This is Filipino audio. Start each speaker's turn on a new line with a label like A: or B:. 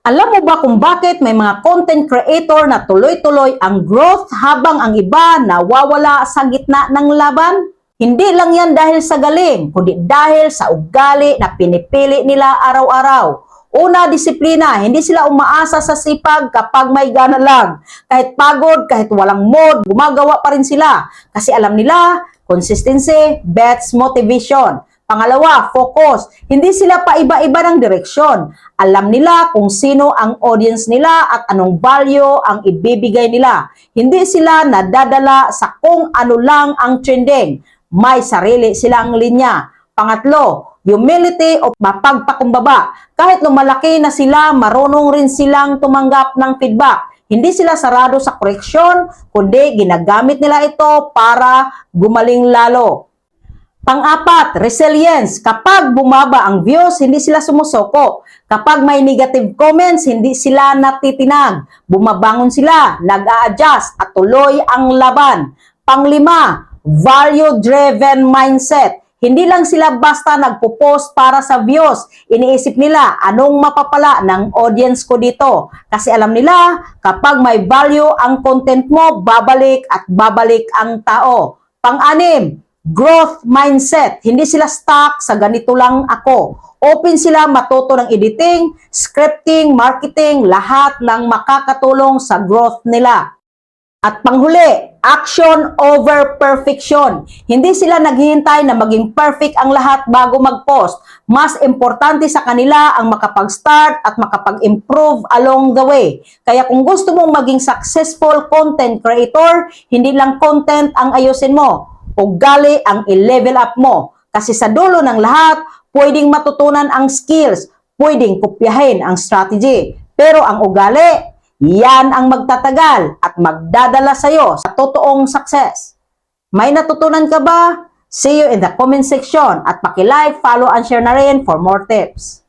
A: Alam mo ba kung bakit may mga content creator na tuloy-tuloy ang growth habang ang iba nawawala sa gitna ng laban? Hindi lang yan dahil sa galing, kundi dahil sa ugali na pinipili nila araw-araw. Una, disiplina. Hindi sila umaasa sa sipag kapag may gana lang. Kahit pagod, kahit walang mood, gumagawa pa rin sila. Kasi alam nila, consistency beats motivation. Pangalawa, focus. Hindi sila paiba-iba ng direksyon. Alam nila kung sino ang audience nila at anong value ang ibibigay nila. Hindi sila nadadala sa kung ano lang ang trending. May sarili silang linya. Pangatlo, humility o mapagpakumbaba. Kahit lumalaki na sila, marunong rin silang tumanggap ng feedback. Hindi sila sarado sa koreksyon, kundi ginagamit nila ito para gumaling lalo. Pang-apat, resilience. Kapag bumaba ang views, hindi sila sumusoko. Kapag may negative comments, hindi sila natitinag. Bumabangon sila, nag-a-adjust at tuloy ang laban. Pang-lima, value-driven mindset. Hindi lang sila basta nagpo-post para sa views. Iniisip nila, anong mapapala ng audience ko dito? Kasi alam nila, kapag may value ang content mo, babalik at babalik ang tao. Pang-anim, growth mindset. Hindi sila stuck sa ganito lang ako. Open sila matuto ng editing, scripting, marketing, lahat ng makakatulong sa growth nila. At panghuli, action over perfection. Hindi sila naghihintay na maging perfect ang lahat bago mag-post. Mas importante sa kanila ang makapag-start at makapag-improve along the way. Kaya kung gusto mong maging successful content creator, hindi lang content ang ayusin mo. Ugali ang i-level up mo. Kasi sa dulo ng lahat, pwedeng matutunan ang skills, pwedeng kopyahin ang strategy. Pero ang ugali, yan ang magtatagal at magdadala sa'yo sa totoong success. May natutunan ka ba? See you in the comment section at paki-like, follow, and share na rin for more tips.